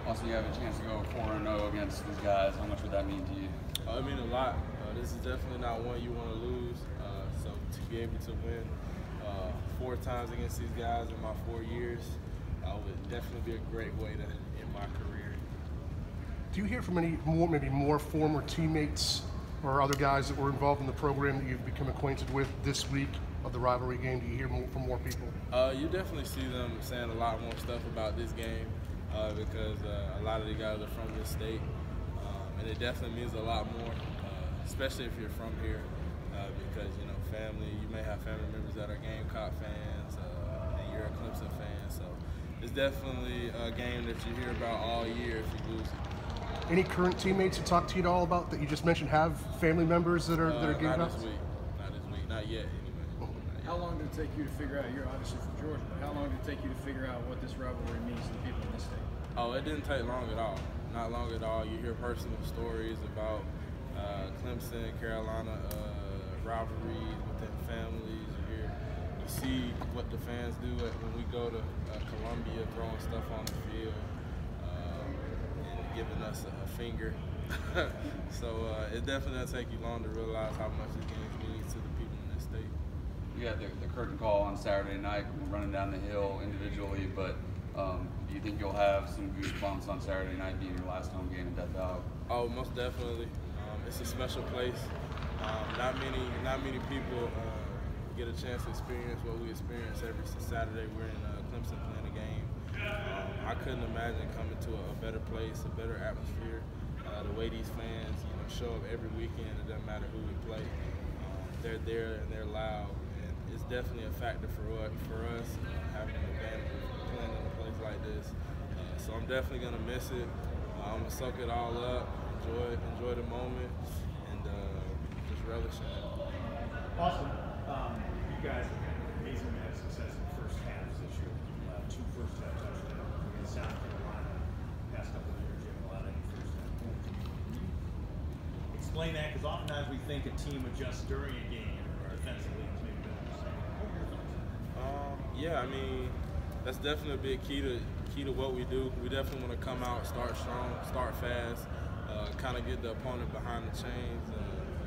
Also, you have a chance to go 4-0 against these guys. How much would that mean to you? It means a lot. This is definitely not one you want to lose. So to be able to win 4 times against these guys in my 4 years would definitely be a great way to end my career. Do you hear from any maybe more former teammates or other guys that were involved in the program that you've become acquainted with this week of the rivalry game? Do you hear from more people? You definitely see them saying a lot more stuff about this game because a lot of the guys are from this state, and it definitely means a lot more, especially if you're from here, because you know, family. You may have family members that are Gamecock fans, and you're a Clemson fan, so it's definitely a game that you hear about all year if you lose it. Any current teammates who talk to you at all about that you just mentioned have family members that are Gamecocks? Not this week, not yet anyway. How long did it take you to figure out, you're obviously from Georgia, but how long did it take you to figure out what this rivalry means to the people in this state? Oh, it didn't take long at all. Not long at all. You hear personal stories about Clemson, Carolina rivalries within families. You see what the fans do when we go to Columbia, throwing stuff on the field, and giving us a finger. So it definitely doesn't take you long to realize how much this game means to the people in this state. You had the curtain call on Saturday night, running down the hill individually, but do you think you'll have some goosebumps on Saturday night being your last home game in Death Valley? Oh, most definitely. It's a special place. Not many people get a chance to experience what we experience every Saturday. We're in Clemson playing a game. I couldn't imagine coming to a better place, a better atmosphere. The way these fans, show up every weekend. It doesn't matter who we play. They're there and they're loud. And it's definitely a factor for us having an advantage of playing in a place like this. So I'm definitely gonna miss it. I'm gonna soak it all up, enjoy the moment, and just relish in it. Austin, you guys have had an amazing amount of success in the first halves this year. 2 first-half touchdowns against South Carolina. Past couple of years, you haven't allowed any first-half points. Explain that, because oftentimes we think a team adjusts during a game or defensively is maybe better. What are your thoughts? Yeah, I mean, that's definitely a big key to what we do. We definitely want to come out, start strong, start fast, kind of get the opponent behind the chains.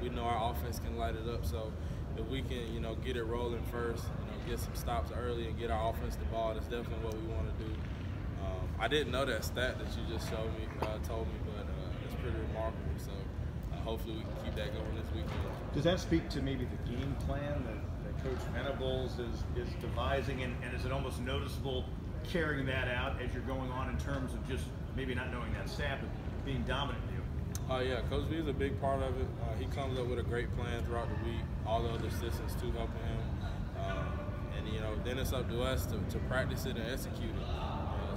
We know our offense can light it up, so if we can, get it rolling first, get some stops early and get our offense the ball, that's definitely what we want to do. I didn't know that stat that you just told me, but it's pretty remarkable. So hopefully we can keep that going this weekend. Does that speak to maybe the game plan that Coach Venables is devising, and is it almost noticeable carrying that out as you're going on in terms of just maybe not knowing that stat, but being dominant in you? Yeah, Coach V is a big part of it. He comes up with a great plan throughout the week, all the other assistants too helping him. And then it's up to us to practice it and execute it.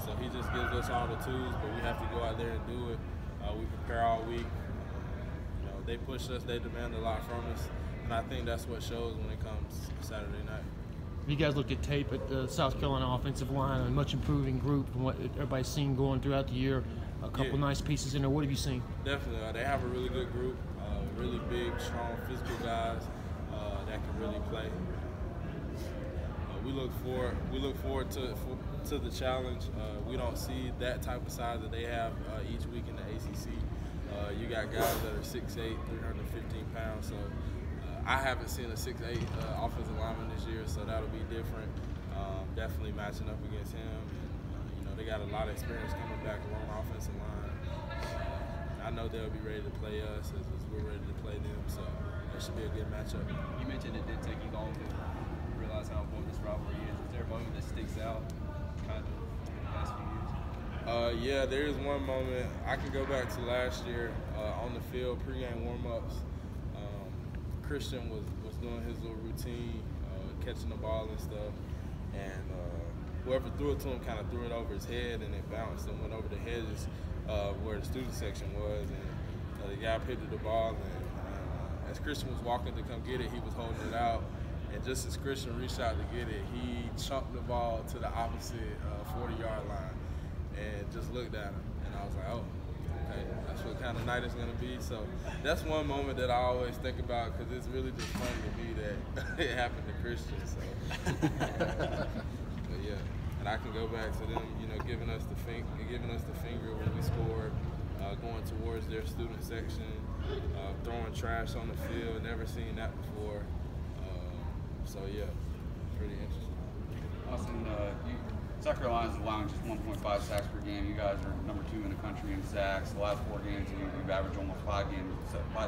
So he just gives us all the tools, but we have to go out there and do it. We prepare all week. They push us, they demand a lot from us, and I think that's what shows when it comes Saturday night. You guys looked at tape at the South Carolina offensive line, a much improving group from what everybody's seen going throughout the year. A couple nice pieces in there. What have you seen? Definitely. They have a really good group, really big, strong, physical guys that can really play. We look forward to the challenge. We don't see that type of size that they have each week in the ACC. You got guys that are 6'8", 315 pounds. So I haven't seen a 6'8" offensive lineman this year, so that'll be different. Definitely matching up against him. And, they got a lot of experience coming back along the offensive line. I know they'll be ready to play us as we're ready to play them. So that should be a good matchup. You mentioned it did take you long to realize how important this rivalry is. Is there a moment that sticks out kind of in the past few years? Yeah, there is one moment. I can go back to last year on the field, pregame warm-ups. Christian was doing his little routine, catching the ball and stuff, and whoever threw it to him kind of threw it over his head, and it bounced and went over the hedges where the student section was, and the guy picked up the ball, and as Christian was walking to come get it, he was holding it out, and just as Christian reached out to get it, he chunked the ball to the opposite 40-yard line and just looked at him, and I was like, oh, okay, that's what kind of night it's gonna be. So that's one moment that I always think about because it's really just funny to me that it happened to Christian. So, but yeah, and I can go back to them, you know, giving us the finger when we scored, going towards their student section, throwing trash on the field. Never seen that before. So yeah, pretty interesting. Austin, South Carolina's allowing just 1.5 sacks per game. You guys are number 2 in the country in sacks. The last 4 games, you've averaged almost 5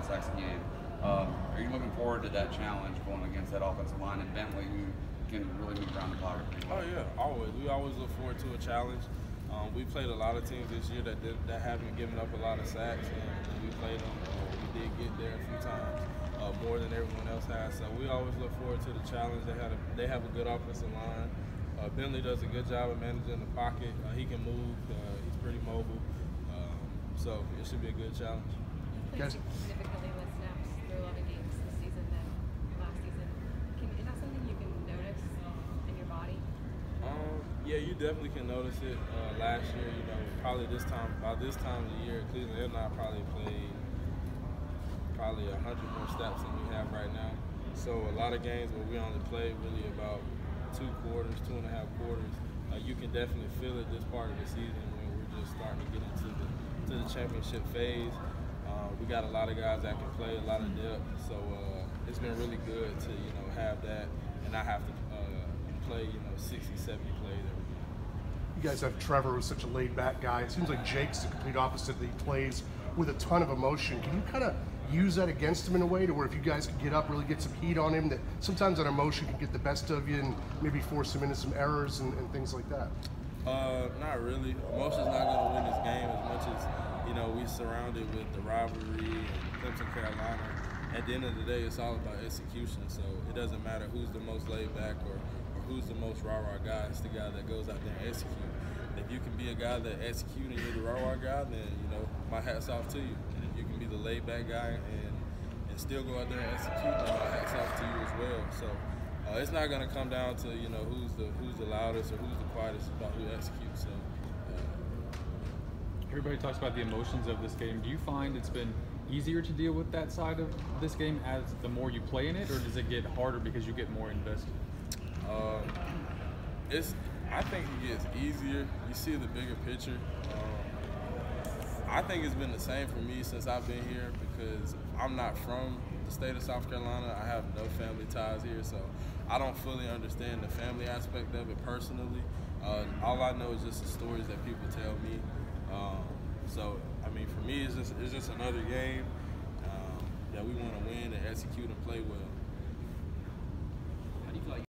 sacks a game. Are you looking forward to that challenge going against that offensive line and Bentley, who can really move around the pocket pretty well? Oh yeah, always. We always look forward to a challenge. We played a lot of teams this year that haven't given up a lot of sacks, and we played them. We did get there a few times, more than everyone else has. So we always look forward to the challenge. They have a good offensive line. Bentley does a good job of managing the pocket. He can move. He's pretty mobile. So it should be a good challenge. Played significantly less snaps through 11 games this season than last season. Is that something you can notice in your body? Yeah, you definitely can notice it. Last year, you know, probably by this time of the year, Cleveland and I probably played 100 more snaps than we have right now. So a lot of games where we only played really about 2 quarters, 2.5 quarters. You can definitely feel it this part of the season when we're just starting to get into the championship phase. We got a lot of guys that can play, a lot of depth. So it's been really good to, you know, have that and not have to play, you know, 60, 70 plays every game. You guys have Trevor, who's such a laid-back guy. It seems like Jake's the complete opposite. That he plays with a ton of emotion. Can you kind of use that against him in a way to where if you guys could get up, really get some heat on him, that sometimes that emotion can get the best of you and maybe force him into some errors and things like that? Not really. Emotion's not going to win this game as much as, you know, we surrounded with the rivalry and Clemson, Carolina. At the end of the day, it's all about execution. So it doesn't matter who's the most laid back or who's the most rah-rah guy. It's the guy that goes out there and execute. If you can be a guy that executes and you're the rah-rah guy, then, you know, my hat's off to you. And if you can be the laid-back guy and still go out there and execute, then my hat's off to you as well. So it's not going to come down to, you know, who's the loudest or who's the quietest. It's about who executes. So everybody talks about the emotions of this game. Do you find it's been easier to deal with that side of this game as the more you play in it, or does it get harder because you get more invested? I think it gets easier. You see the bigger picture. I think it's been the same for me since I've been here because I'm not from the state of South Carolina. I have no family ties here, so I don't fully understand the family aspect of it personally. All I know is just the stories that people tell me. So, I mean, for me, it's just another game that we want to win and execute and play well.